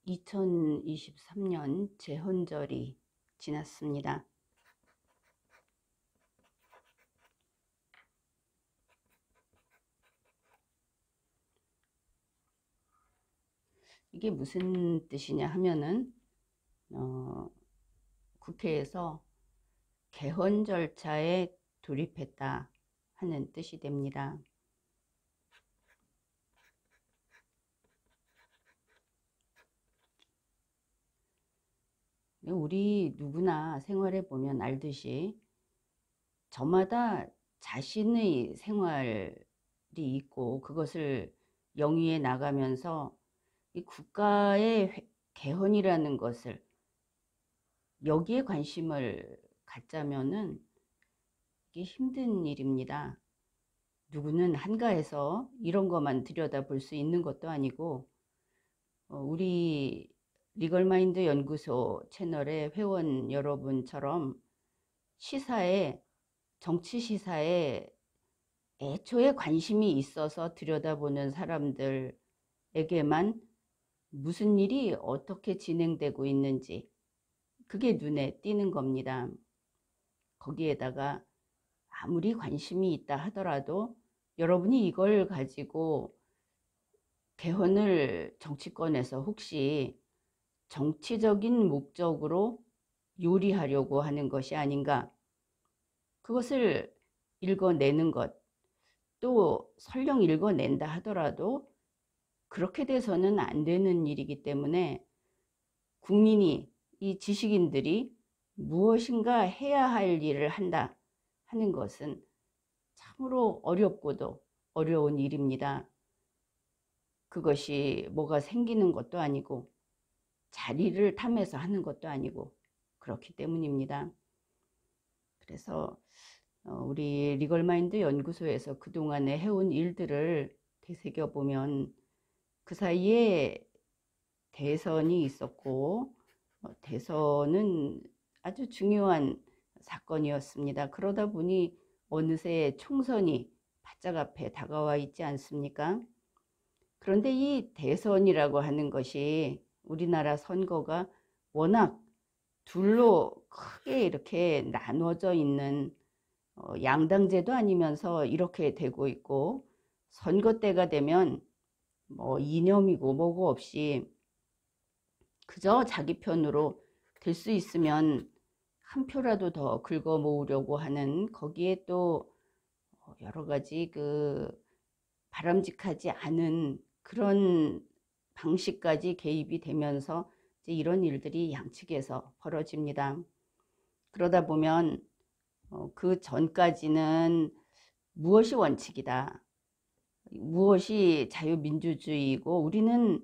2023년 제헌절이 지났습니다. 이게 무슨 뜻이냐 하면은 국회에서 개헌 절차에 돌입했다 하는 뜻이 됩니다. 우리 누구나 생활해 보면 알듯이 저마다 자신의 생활이 있고 그것을 영위해 나가면서 이 국가의 개헌이라는 것을 여기에 관심을 갖자면은 이게 힘든 일입니다. 누구는 한가해서 이런 것만 들여다볼 수 있는 것도 아니고 우리 리걸마인드 연구소 채널의 회원 여러분처럼 정치 시사에 애초에 관심이 있어서 들여다보는 사람들에게만 무슨 일이 어떻게 진행되고 있는지 그게 눈에 띄는 겁니다. 거기에다가 아무리 관심이 있다 하더라도 여러분이 이걸 가지고 개헌을 정치권에서 혹시 정치적인 목적으로 요리하려고 하는 것이 아닌가, 그것을 읽어내는 것, 또 설령 읽어낸다 하더라도 그렇게 돼서는 안 되는 일이기 때문에 국민이, 이 지식인들이 무엇인가 해야 할 일을 한다 하는 것은 참으로 어렵고도 어려운 일입니다. 그것이 뭐가 생기는 것도 아니고 자리를 탐해서 하는 것도 아니고 그렇기 때문입니다. 그래서 우리 리걸마인드 연구소에서 그동안에 해온 일들을 되새겨보면 그 사이에 대선이 있었고 대선은 아주 중요한 사건이었습니다. 그러다 보니 어느새 총선이 바짝 앞에 다가와 있지 않습니까? 그런데 이 대선이라고 하는 것이 우리나라 선거가 워낙 둘로 크게 이렇게 나눠져 있는 양당제도 아니면서 이렇게 되고 있고, 선거 때가 되면 뭐 이념이고 뭐고 없이 그저 자기 편으로 될 수 있으면 한 표라도 더 긁어 모으려고 하는, 거기에 또 여러 가지 바람직하지 않은 그런 방식까지 개입이 되면서 이제 이런 일들이 양측에서 벌어집니다. 그러다 보면 그 전까지는 무엇이 원칙이다, 무엇이 자유민주주의이고 우리는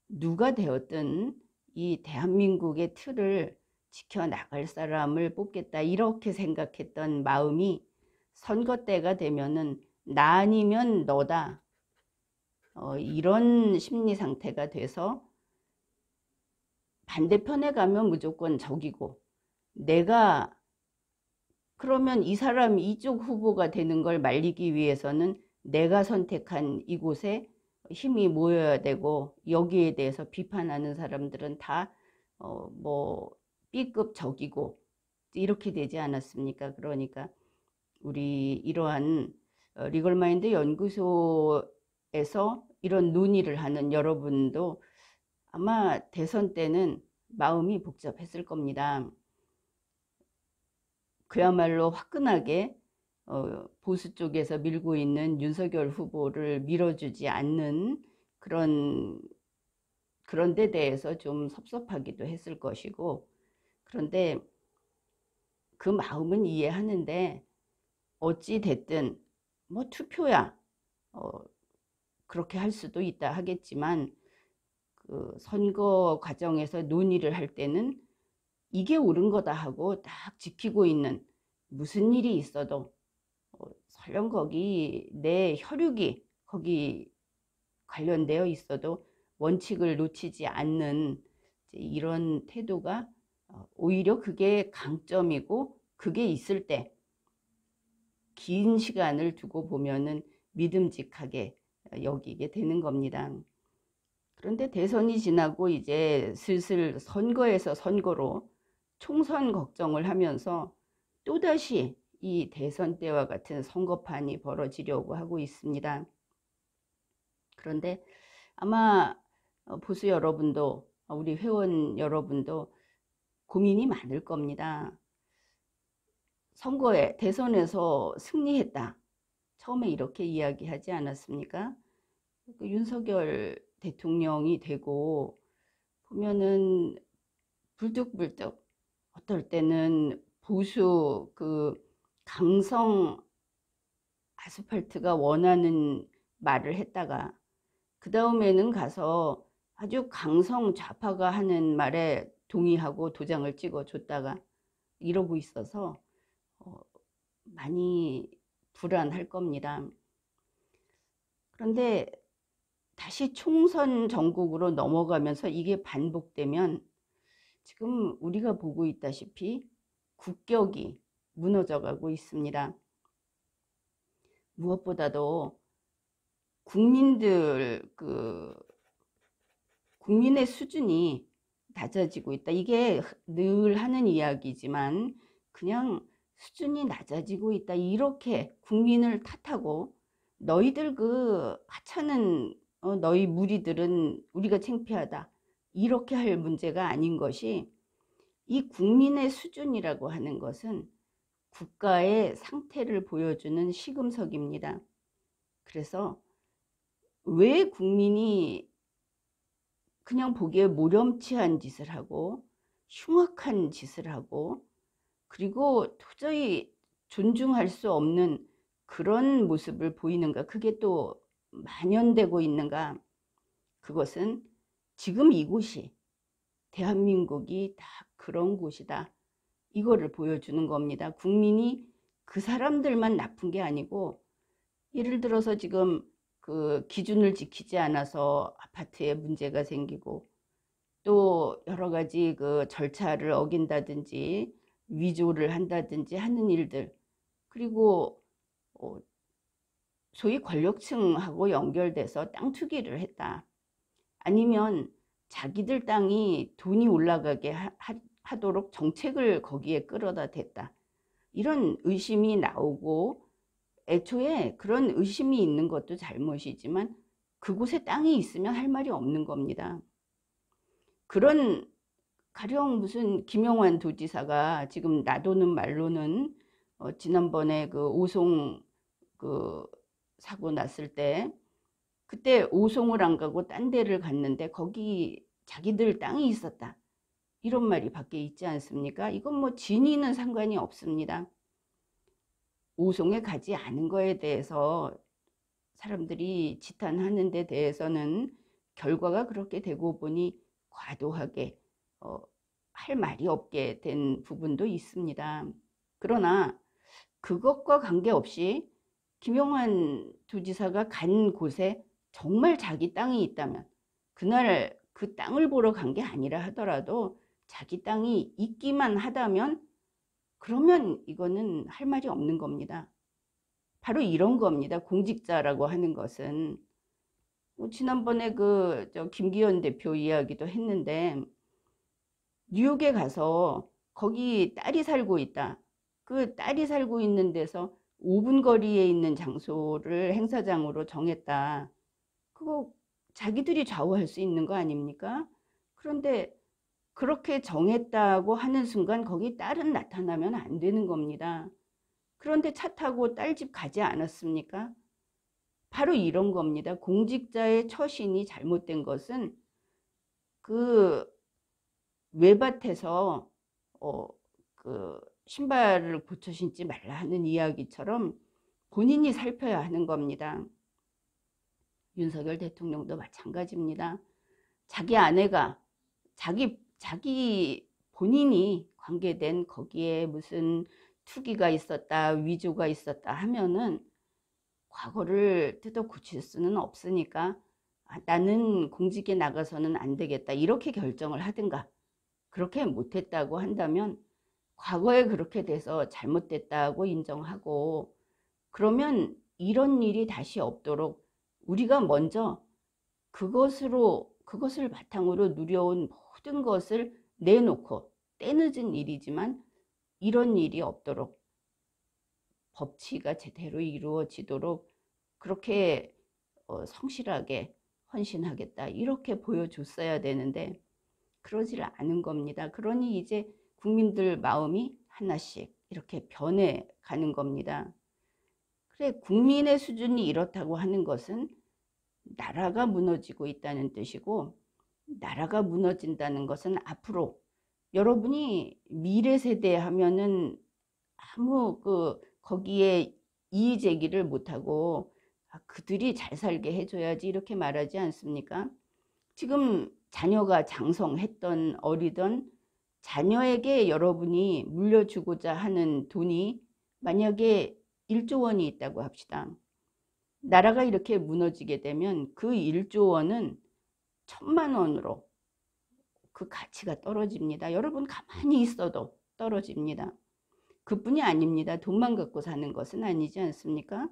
누가 되었든 이 대한민국의 틀을 지켜나갈 사람을 뽑겠다, 이렇게 생각했던 마음이 선거 때가 되면은 나 아니면 너다, 이런 심리 상태가 돼서 반대편에 가면 무조건 적이고, 내가 그러면 이 사람이 이쪽 후보가 되는 걸 말리기 위해서는 내가 선택한 이곳에 힘이 모여야 되고, 여기에 대해서 비판하는 사람들은 다 뭐 B급 적이고 이렇게 되지 않았습니까? 그러니까 우리 이러한 리걸마인드 연구소에서 이런 논의를 하는 여러분도 아마 대선 때는 마음이 복잡했을 겁니다. 그야말로 화끈하게 보수 쪽에서 밀고 있는 윤석열 후보를 밀어주지 않는 그런 데 대해서 좀 섭섭하기도 했을 것이고, 그런데 그 마음은 이해하는데 어찌 됐든 뭐 투표야 그렇게 할 수도 있다 하겠지만 그 선거 과정에서 논의를 할 때는 이게 옳은 거다 하고 딱 지키고 있는, 무슨 일이 있어도 설령 거기 내 혈육이 거기 관련되어 있어도 원칙을 놓치지 않는 이런 태도가 오히려 그게 강점이고, 그게 있을 때 긴 시간을 두고 보면은 믿음직하게 여기게 되는 겁니다. 그런데 대선이 지나고 이제 슬슬 선거에서 선거로 총선 걱정을 하면서 또다시 이 대선 때와 같은 선거판이 벌어지려고 하고 있습니다. 그런데 아마 보수 여러분도 우리 회원 여러분도 고민이 많을 겁니다. 선거에 대선에서 승리했다. 처음에 이렇게 이야기하지 않았습니까? 윤석열 대통령이 되고 보면은 불뚝불뚝 어떨 때는 보수 강성 아스팔트가 원하는 말을 했다가 그 다음에는 가서 아주 강성 좌파가 하는 말에 동의하고 도장을 찍어 줬다가 이러고 있어서 많이 불안할 겁니다. 그런데 다시 총선 전국으로 넘어가면서 이게 반복되면 지금 우리가 보고 있다시피 국격이 무너져 가고 있습니다. 무엇보다도 국민의 수준이 낮아지고 있다. 이게 늘 하는 이야기지만 그냥 수준이 낮아지고 있다. 이렇게 국민을 탓하고 너희들 하찮은 너희 무리들은 우리가 창피하다. 이렇게 할 문제가 아닌 것이 이 국민의 수준이라고 하는 것은 국가의 상태를 보여주는 시금석입니다. 그래서 왜 국민이 그냥 보기에 모렴치한 짓을 하고 흉악한 짓을 하고 그리고 도저히 존중할 수 없는 그런 모습을 보이는가? 그게 또 만연되고 있는가? 그것은 지금 이곳이 대한민국이 다 그런 곳이다. 이거를 보여주는 겁니다. 국민이 그 사람들만 나쁜 게 아니고 예를 들어서 지금 기준을 지키지 않아서 아파트에 문제가 생기고 또 여러 가지 절차를 어긴다든지 위조를 한다든지 하는 일들 그리고 소위 권력층하고 연결돼서 땅 투기를 했다. 아니면 자기들 땅이 돈이 올라가게 하도록 정책을 거기에 끌어다 댔다. 이런 의심이 나오고 애초에 그런 의심이 있는 것도 잘못이지만 그곳에 땅이 있으면 할 말이 없는 겁니다. 그런 가령 무슨 김영환 도지사가 지금 나도는 말로는 지난번에 오송 사고 났을 때 그때 오송을 안 가고 딴 데를 갔는데 거기 자기들 땅이 있었다. 이런 말이 밖에 있지 않습니까? 이건 뭐 진위는 상관이 없습니다. 오송에 가지 않은 거에 대해서 사람들이 지탄하는 데 대해서는 결과가 그렇게 되고 보니 과도하게 할 말이 없게 된 부분도 있습니다. 그러나 그것과 관계없이 김영환 도지사가 간 곳에 정말 자기 땅이 있다면 그날 그 땅을 보러 간 게 아니라 하더라도 자기 땅이 있기만 하다면 그러면 이거는 할 말이 없는 겁니다. 바로 이런 겁니다. 공직자라고 하는 것은 지난번에 김기현 대표 이야기도 했는데 뉴욕에 가서 거기 딸이 살고 있다. 그 딸이 살고 있는 데서 5분 거리에 있는 장소를 행사장으로 정했다. 그거 자기들이 좌우할 수 있는 거 아닙니까? 그런데 그렇게 정했다고 하는 순간 거기 딸은 나타나면 안 되는 겁니다. 그런데 차 타고 딸 집 가지 않았습니까? 바로 이런 겁니다. 공직자의 처신이 잘못된 것은 외밭에서 신발을 고쳐 신지 말라 하는 이야기처럼 본인이 살펴야 하는 겁니다. 윤석열 대통령도 마찬가지입니다. 자기 아내가 자기 본인이 관계된 거기에 무슨 투기가 있었다, 위조가 있었다 하면은 과거를 뜯어 고칠 수는 없으니까 나는 공직에 나가서는 안 되겠다 이렇게 결정을 하든가 그렇게 못했다고 한다면 과거에 그렇게 돼서 잘못됐다고 인정하고 그러면 이런 일이 다시 없도록 우리가 먼저 그것을 바탕으로 누려온 모든 것을 내놓고, 때늦은 일이지만 이런 일이 없도록 법치가 제대로 이루어지도록 그렇게 성실하게 헌신하겠다, 이렇게 보여줬어야 되는데 그러질 않은 겁니다. 그러니 이제 국민들 마음이 하나씩 이렇게 변해가는 겁니다. 그래, 국민의 수준이 이렇다고 하는 것은 나라가 무너지고 있다는 뜻이고, 나라가 무너진다는 것은 앞으로 여러분이 미래 세대 하면은 아무 거기에 이의 제기를 못하고 그들이 잘 살게 해줘야지 이렇게 말하지 않습니까? 지금 자녀가 장성했던 어리던 자녀에게 여러분이 물려주고자 하는 돈이 만약에 1조 원이 있다고 합시다. 나라가 이렇게 무너지게 되면 그 1조 원은 1,000만 원으로 그 가치가 떨어집니다. 여러분 가만히 있어도 떨어집니다. 그뿐이 아닙니다. 돈만 갖고 사는 것은 아니지 않습니까?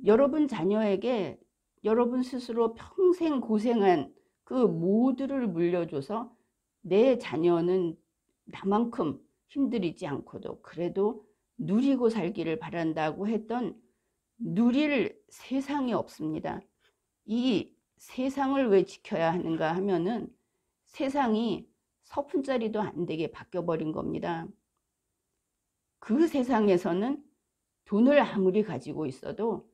여러분 자녀에게 여러분 스스로 평생 고생한 그 모두를 물려줘서 내 자녀는 나만큼 힘들이지 않고도 그래도 누리고 살기를 바란다고 했던 누릴 세상이 없습니다. 이 세상을 왜 지켜야 하는가 하면은 세상이 서푼짜리도 안 되게 바뀌어버린 겁니다. 그 세상에서는 돈을 아무리 가지고 있어도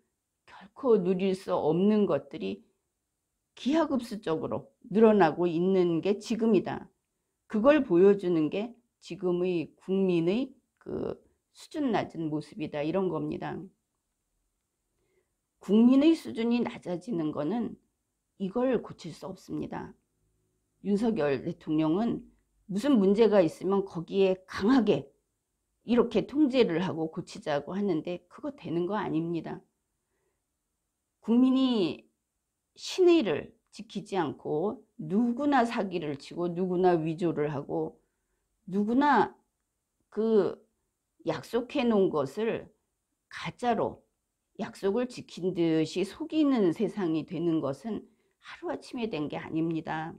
결코 누릴 수 없는 것들이 기하급수적으로 늘어나고 있는 게 지금이다. 그걸 보여주는 게 지금의 국민의 그 수준 낮은 모습이다, 이런 겁니다. 국민의 수준이 낮아지는 거는 이걸 고칠 수 없습니다. 윤석열 대통령은 무슨 문제가 있으면 거기에 강하게 이렇게 통제를 하고 고치자고 하는데 그거 되는 거 아닙니다. 국민이 신의를 지키지 않고 누구나 사기를 치고 누구나 위조를 하고 누구나 그 약속해 놓은 것을 가짜로 약속을 지킨 듯이 속이는 세상이 되는 것은 하루아침에 된 게 아닙니다.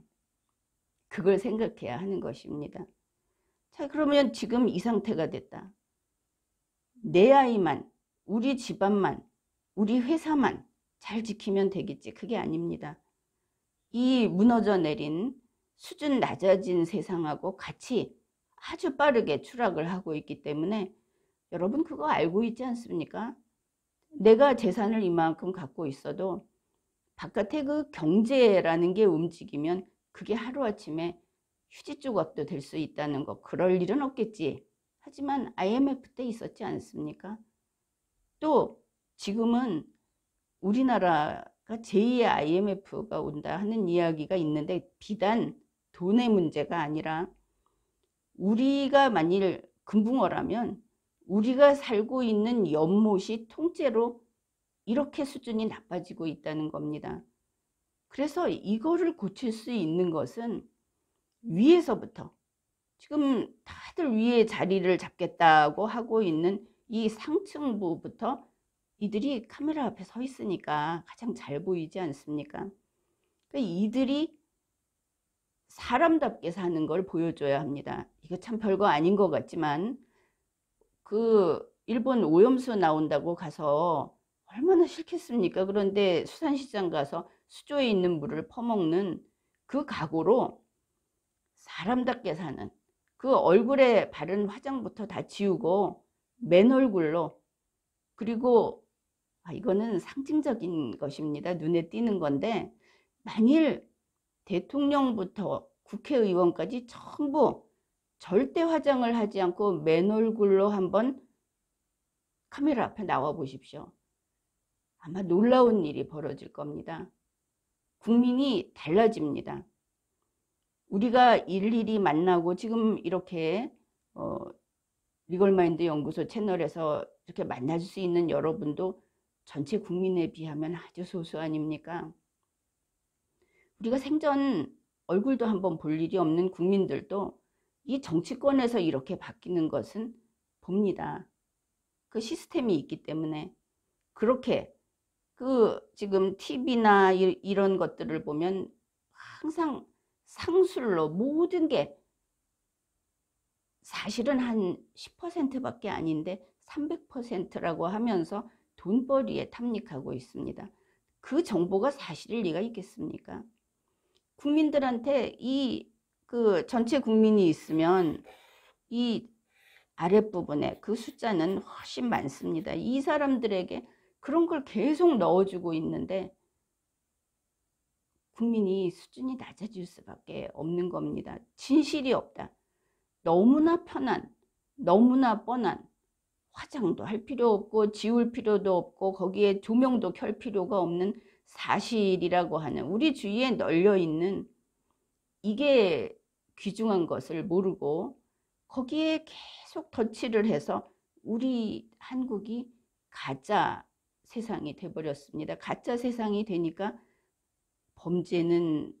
그걸 생각해야 하는 것입니다. 자, 그러면 지금 이 상태가 됐다. 내 아이만, 우리 집안만, 우리 회사만 잘 지키면 되겠지. 그게 아닙니다. 이 무너져 내린 수준 낮아진 세상하고 같이 아주 빠르게 추락을 하고 있기 때문에 여러분 그거 알고 있지 않습니까? 내가 재산을 이만큼 갖고 있어도 바깥에 그 경제라는 게 움직이면 그게 하루아침에 휴지 조각도 될 수 있다는 거, 그럴 일은 없겠지. 하지만 IMF 때 있었지 않습니까? 또 지금은 우리나라가 제2의 IMF가 온다 하는 이야기가 있는데 비단 돈의 문제가 아니라 우리가 만일 금붕어라면 우리가 살고 있는 연못이 통째로 이렇게 수준이 나빠지고 있다는 겁니다. 그래서 이거를 고칠 수 있는 것은 위에서부터, 지금 다들 위에 자리를 잡겠다고 하고 있는 이 상층부부터, 이들이 카메라 앞에 서 있으니까 가장 잘 보이지 않습니까? 그러니까 이들이 사람답게 사는 걸 보여줘야 합니다. 이거 참 별거 아닌 것 같지만 그 일본 오염수 나온다고 가서 얼마나 싫겠습니까? 그런데 수산시장 가서 수조에 있는 물을 퍼먹는 그 각오로 사람답게 사는, 그 얼굴에 바른 화장부터 다 지우고 맨 얼굴로, 그리고 이거는 상징적인 것입니다. 눈에 띄는 건데 만일 대통령부터 국회의원까지 전부 절대 화장을 하지 않고 맨 얼굴로 한번 카메라 앞에 나와 보십시오. 아마 놀라운 일이 벌어질 겁니다. 국민이 달라집니다. 우리가 일일이 만나고 지금 이렇게 리걸마인드 연구소 채널에서 이렇게 만날 수 있는 여러분도 전체 국민에 비하면 아주 소수 아닙니까? 우리가 생전 얼굴도 한번 볼 일이 없는 국민들도 이 정치권에서 이렇게 바뀌는 것은 봅니다. 그 시스템이 있기 때문에. 그렇게 지금 TV나 이런 것들을 보면 항상 상술로 모든 게 사실은 한 10%밖에 아닌데 300%라고 하면서 돈벌이에 탐닉하고 있습니다. 그 정보가 사실일 리가 있겠습니까? 국민들한테 전체 국민이 있으면 이 아랫부분에 그 숫자는 훨씬 많습니다. 이 사람들에게 그런 걸 계속 넣어주고 있는데 국민이 수준이 낮아질 수밖에 없는 겁니다. 진실이 없다. 너무나 편한, 너무나 뻔한, 화장도 할 필요 없고 지울 필요도 없고 거기에 조명도 켤 필요가 없는 사실이라고 하는 우리 주위에 널려있는 이게 귀중한 것을 모르고 거기에 계속 덧칠을 해서 우리 한국이 가짜 세상이 돼버렸습니다. 가짜 세상이 되니까 범죄는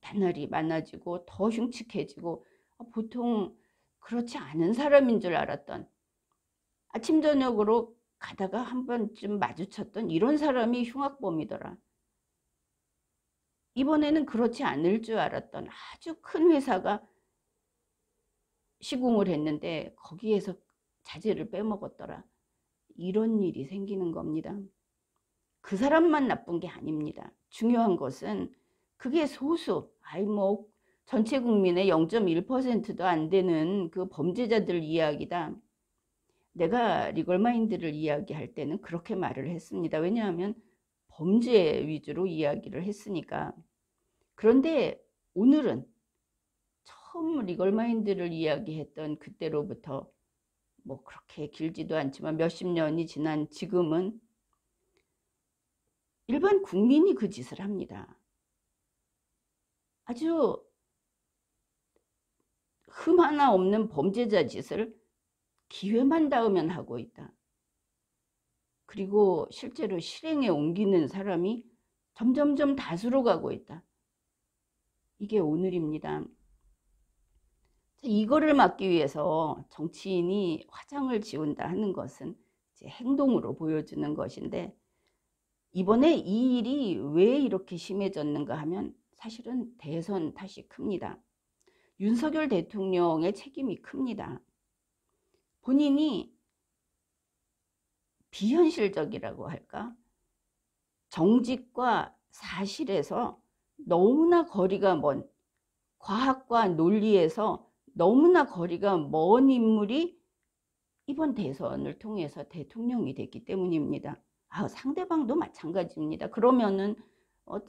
나날이 많아지고 더 흉측해지고 보통 그렇지 않은 사람인 줄 알았던 아침 저녁으로 가다가 한 번쯤 마주쳤던 이런 사람이 흉악범이더라. 이번에는 그렇지 않을 줄 알았던 아주 큰 회사가 시공을 했는데 거기에서 자재를 빼먹었더라. 이런 일이 생기는 겁니다. 그 사람만 나쁜 게 아닙니다. 중요한 것은 그게 소수, 전체 국민의 0.1%도 안 되는 그 범죄자들 이야기다. 내가 리걸마인드를 이야기할 때는 그렇게 말을 했습니다. 왜냐하면 범죄 위주로 이야기를 했으니까. 그런데 오늘은 처음 리걸마인드를 이야기했던 그때로부터 뭐 그렇게 길지도 않지만 몇십 년이 지난 지금은 일반 국민이 그 짓을 합니다. 아주 흠 하나 없는 범죄자 짓을 기회만 닿으면 하고 있다. 그리고 실제로 실행에 옮기는 사람이 점점점 다수로 가고 있다. 이게 오늘입니다. 이거를 막기 위해서 정치인이 화장을 지운다 하는 것은 이제 행동으로 보여주는 것인데 이번에 이 일이 왜 이렇게 심해졌는가 하면 사실은 대선 탓이 큽니다. 윤석열 대통령의 책임이 큽니다. 본인이 비현실적이라고 할까? 정직과 사실에서 너무나 거리가 먼, 과학과 논리에서 너무나 거리가 먼 인물이 이번 대선을 통해서 대통령이 됐기 때문입니다. 상대방도 마찬가지입니다. 그러면은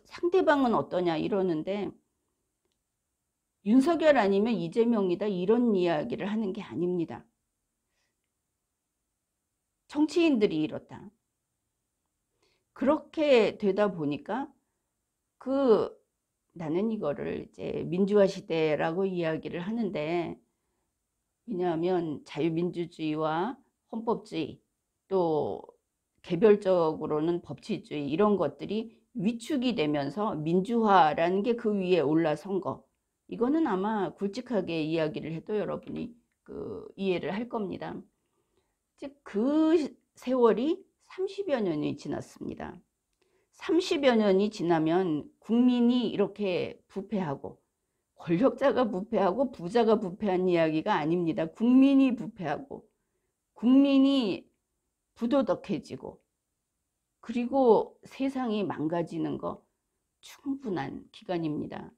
상대방은 어떠냐 이러는데 윤석열 아니면 이재명이다 이런 이야기를 하는 게 아닙니다. 정치인들이 이렇다. 그렇게 되다 보니까 나는 이거를 이제 민주화 시대라고 이야기를 하는데 왜냐하면 자유민주주의와 헌법주의 또 개별적으로는 법치주의 이런 것들이 위축이 되면서 민주화라는 게 그 위에 올라선 거 이거는 아마 굵직하게 이야기를 해도 여러분이 이해를 할 겁니다. 즉 그 세월이 30여 년이 지났습니다. 30여 년이 지나면 국민이 이렇게 부패하고 권력자가 부패하고 부자가 부패한 이야기가 아닙니다. 국민이 부패하고 국민이 부도덕해지고 그리고 세상이 망가지는 거 충분한 기간입니다.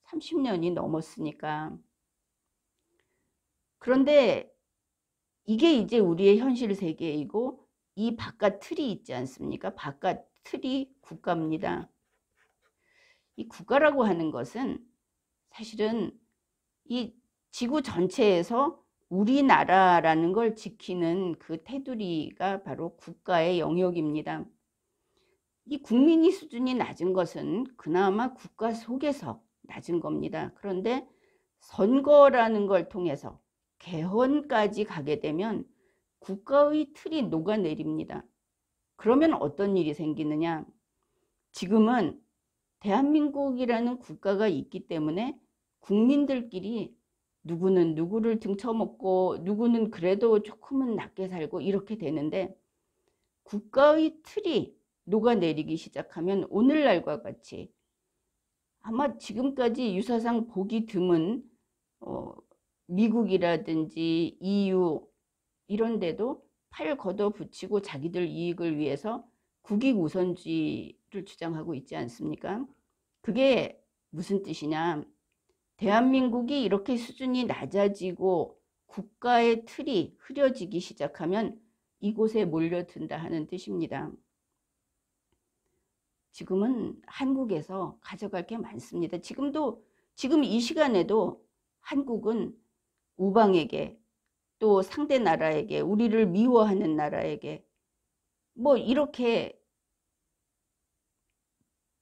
30년이 넘었으니까. 그런데 이게 이제 우리의 현실 세계이고 이 바깥 틀이 있지 않습니까? 바깥 틀이 국가입니다. 이 국가라고 하는 것은 사실은 이 지구 전체에서 우리나라라는 걸 지키는 그 테두리가 바로 국가의 영역입니다. 이 국민이 수준이 낮은 것은 그나마 국가 속에서 낮은 겁니다. 그런데 선거라는 걸 통해서 개헌까지 가게 되면 국가의 틀이 녹아내립니다. 그러면 어떤 일이 생기느냐? 지금은 대한민국이라는 국가가 있기 때문에 국민들끼리 누구는 누구를 등쳐먹고 누구는 그래도 조금은 낮게 살고 이렇게 되는데 국가의 틀이 녹아내리기 시작하면 오늘날과 같이 아마 지금까지 유사상 보기 드문 미국이라든지 EU 이런 데도 팔 걷어붙이고 자기들 이익을 위해서 국익 우선주의를 주장하고 있지 않습니까? 그게 무슨 뜻이냐? 대한민국이 이렇게 수준이 낮아지고 국가의 틀이 흐려지기 시작하면 이곳에 몰려든다 하는 뜻입니다. 지금은 한국에서 가져갈 게 많습니다. 지금 이 시간에도 한국은 우방에게 또 상대 나라에게 우리를 미워하는 나라에게 뭐 이렇게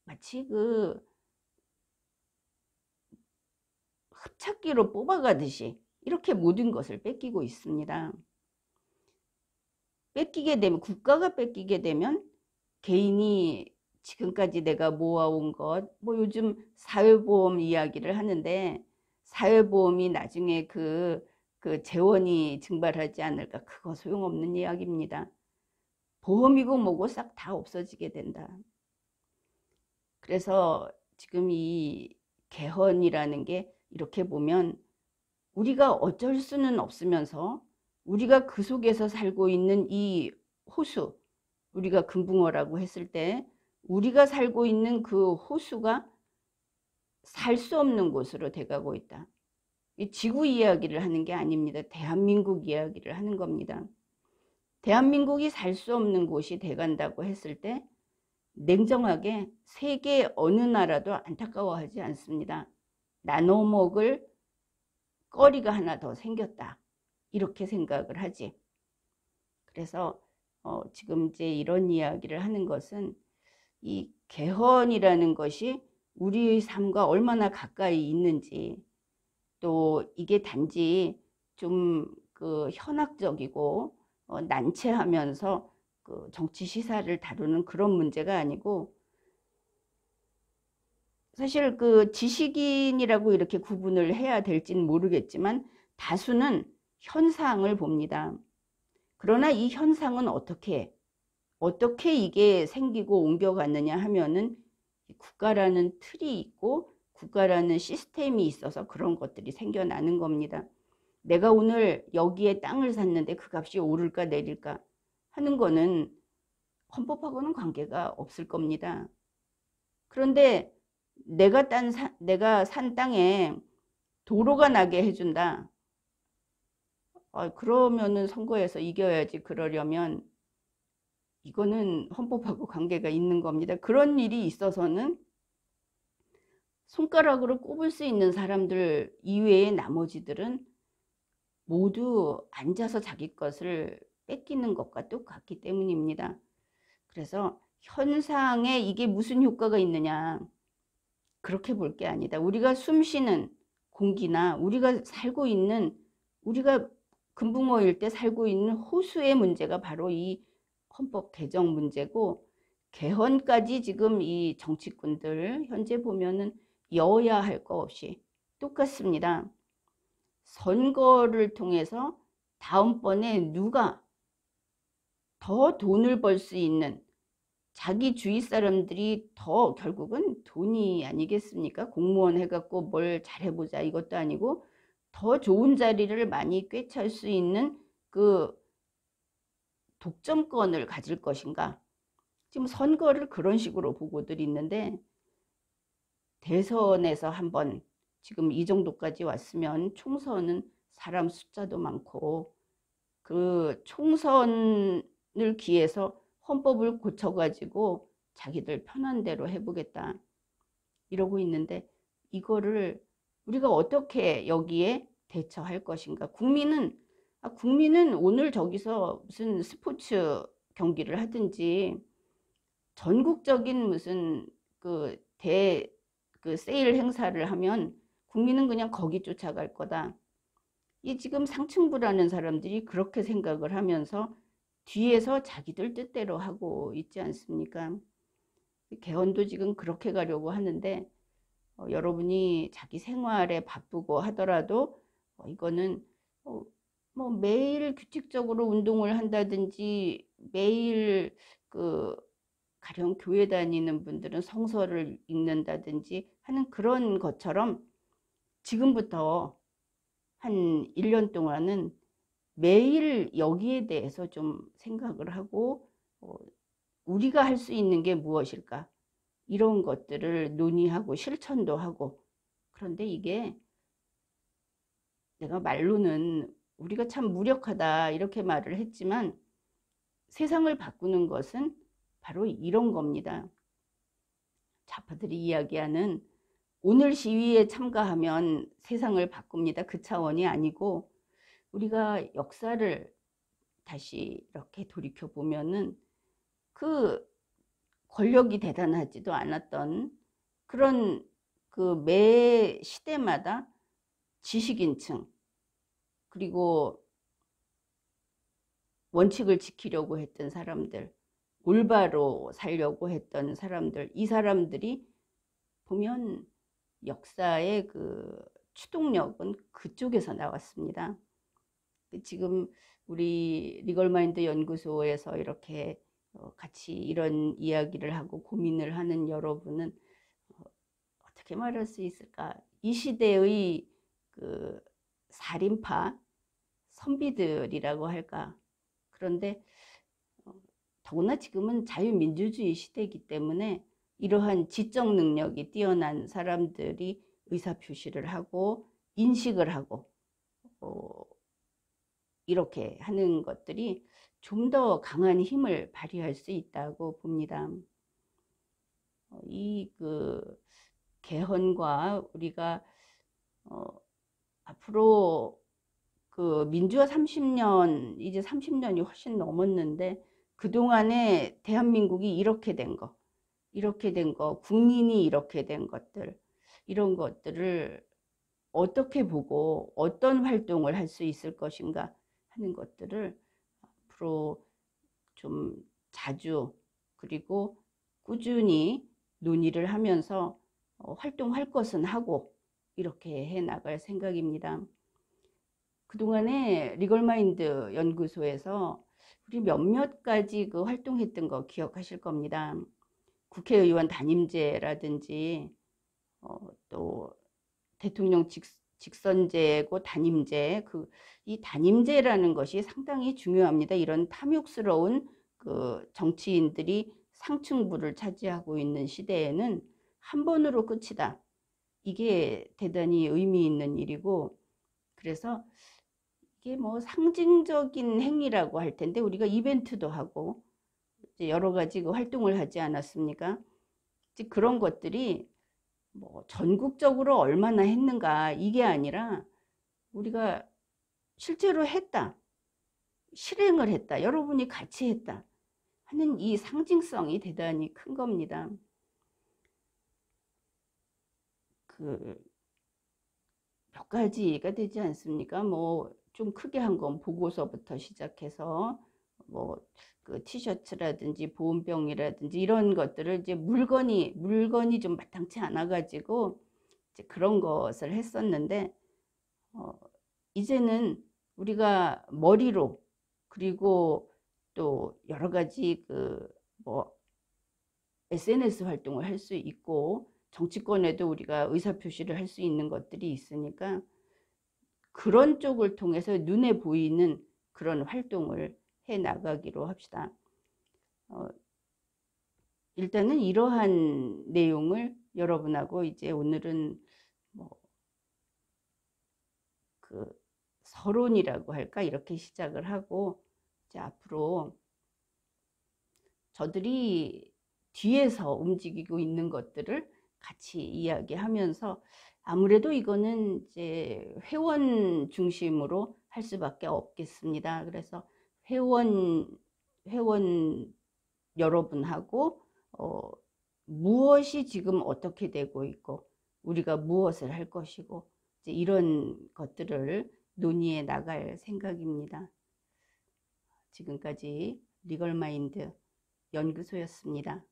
마치 그 흡착기로 뽑아가듯이 이렇게 모든 것을 뺏기고 있습니다. 뺏기게 되면 국가가 뺏기게 되면 개인이 지금까지 내가 모아온 것, 뭐 요즘 사회보험 이야기를 하는데 사회보험이 나중에 그 재원이 증발하지 않을까? 그거 소용없는 이야기입니다. 보험이고 뭐고 싹 다 없어지게 된다. 그래서 지금 이 개헌이라는 게 이렇게 보면 우리가 어쩔 수는 없으면서 우리가 그 속에서 살고 있는 이 호수, 우리가 금붕어라고 했을 때 우리가 살고 있는 그 호수가 살 수 없는 곳으로 돼가고 있다. 이 지구 이야기를 하는 게 아닙니다. 대한민국 이야기를 하는 겁니다. 대한민국이 살 수 없는 곳이 돼간다고 했을 때 냉정하게 세계 어느 나라도 안타까워하지 않습니다. 나눠 먹을 거리가 하나 더 생겼다. 이렇게 생각을 하지. 그래서 지금 이제 이런 이야기를 하는 것은 이 개헌이라는 것이 우리의 삶과 얼마나 가까이 있는지, 또 이게 단지 좀 그 현학적이고 난처하면서 그 정치 시사를 다루는 그런 문제가 아니고, 사실 그 지식인이라고 이렇게 구분을 해야 될지는 모르겠지만 다수는 현상을 봅니다. 그러나 이 현상은 어떻게 이게 생기고 옮겨갔느냐 하면은 국가라는 틀이 있고 국가라는 시스템이 있어서 그런 것들이 생겨나는 겁니다. 내가 오늘 여기에 땅을 샀는데 그 값이 오를까 내릴까 하는 거는 헌법하고는 관계가 없을 겁니다. 그런데 내가 산 땅에 도로가 나게 해준다. 그러면은 선거에서 이겨야지. 그러려면 이거는 헌법하고 관계가 있는 겁니다. 그런 일이 있어서는 손가락으로 꼽을 수 있는 사람들 이외의 나머지들은 모두 앉아서 자기 것을 뺏기는 것과 똑같기 때문입니다. 그래서 현상에 이게 무슨 효과가 있느냐, 그렇게 볼 게 아니다. 우리가 숨 쉬는 공기나 우리가 살고 있는, 우리가 금붕어일 때 살고 있는 호수의 문제가 바로 이 헌법 개정 문제고, 개헌까지 지금 이 정치꾼들 현재 보면은 여야 할 거 없이 똑같습니다. 선거를 통해서 다음번에 누가 더 돈을 벌 수 있는, 자기 주위 사람들이 더, 결국은 돈이 아니겠습니까? 공무원 해갖고 뭘 잘해보자 이것도 아니고 더 좋은 자리를 많이 꿰찰 수 있는 그 독점권을 가질 것인가. 지금 선거를 그런 식으로 보고들 있는데, 대선에서 한번 지금 이 정도까지 왔으면 총선은 사람 숫자도 많고 그 총선을 기해서 헌법을 고쳐가지고 자기들 편한 대로 해보겠다 이러고 있는데, 이거를 우리가 어떻게 여기에 대처할 것인가. 국민은 오늘 저기서 무슨 스포츠 경기를 하든지 전국적인 무슨 그 세일 행사를 하면 국민은 그냥 거기 쫓아갈 거다. 이 지금 상층부라는 사람들이 그렇게 생각을 하면서 뒤에서 자기들 뜻대로 하고 있지 않습니까? 개헌도 지금 그렇게 가려고 하는데 여러분이 자기 생활에 바쁘고 하더라도 이거는 뭐 매일 규칙적으로 운동을 한다든지 매일 그 가령 교회 다니는 분들은 성서를 읽는다든지 하는 그런 것처럼 지금부터 한 1년 동안은 매일 여기에 대해서 좀 생각을 하고 우리가 할 수 있는 게 무엇일까? 이런 것들을 논의하고 실천도 하고. 그런데 이게 내가 말로는 우리가 참 무력하다 이렇게 말을 했지만 세상을 바꾸는 것은 바로 이런 겁니다. 좌파들이 이야기하는 오늘 시위에 참가하면 세상을 바꿉니다. 그 차원이 아니고 우리가 역사를 다시 이렇게 돌이켜 보면은 그 권력이 대단하지도 않았던 그런 그 매 시대마다 지식인층 그리고 원칙을 지키려고 했던 사람들, 올바로 살려고 했던 사람들, 이 사람들이 보면 역사의 그 추동력은 그쪽에서 나왔습니다. 지금 우리 리걸마인드 연구소에서 이렇게 같이 이런 이야기를 하고 고민을 하는 여러분은 어떻게 말할 수 있을까? 이 시대의 그 살인파 선비들이라고 할까? 그런데 더구나 지금은 자유민주주의 시대이기 때문에 이러한 지적 능력이 뛰어난 사람들이 의사표시를 하고 인식을 하고 이렇게 하는 것들이 좀 더 강한 힘을 발휘할 수 있다고 봅니다. 이 그 개헌과 우리가 앞으로 그 민주화 30년, 이제 30년이 훨씬 넘었는데 그동안에 대한민국이 이렇게 된 거, 국민이 이렇게 된 것들, 이런 것들을 어떻게 보고 어떤 활동을 할 수 있을 것인가 하는 것들을 앞으로 좀 자주 그리고 꾸준히 논의를 하면서 활동할 것은 하고 이렇게 해 나갈 생각입니다. 그동안에 리걸마인드 연구소에서 우리 몇몇 가지 그 활동했던 거 기억하실 겁니다. 국회의원 단임제라든지 또 대통령 직선제고 단임제, 이 단임제라는 것이 상당히 중요합니다. 이런 탐욕스러운 그 정치인들이 상층부를 차지하고 있는 시대에는 한 번으로 끝이다. 이게 대단히 의미 있는 일이고, 그래서 이게 뭐 상징적인 행위라고 할 텐데 우리가 이벤트도 하고 이제 여러 가지 그 활동을 하지 않았습니까? 이제 그런 것들이 뭐 전국적으로 얼마나 했는가 이게 아니라 우리가 실제로 했다, 실행을 했다, 여러분이 같이 했다 하는 이 상징성이 대단히 큰 겁니다. 그 몇 가지가 되지 않습니까? 뭐 좀 크게 한 건 보고서부터 시작해서 뭐 그 티셔츠라든지 보온병이라든지 이런 것들을 이제 물건이 좀 마땅치 않아 가지고 이제 그런 것을 했었는데 이제는 우리가 머리로 그리고 또 여러 가지 그 뭐 SNS 활동을 할 수 있고 정치권에도 우리가 의사표시를 할 수 있는 것들이 있으니까 그런 쪽을 통해서 눈에 보이는 그런 활동을 해 나가기로 합시다. 일단은 이러한 내용을 여러분하고 이제 오늘은 뭐 그 서론이라고 할까 이렇게 시작을 하고 이제 앞으로 저들이 뒤에서 움직이고 있는 것들을 같이 이야기하면서 아무래도 이거는 이제 회원 중심으로 할 수밖에 없겠습니다. 그래서 회원 여러분하고 무엇이 지금 어떻게 되고 있고 우리가 무엇을 할 것이고 이제 이런 것들을 논의해 나갈 생각입니다. 지금까지 리걸마인드 연구소였습니다.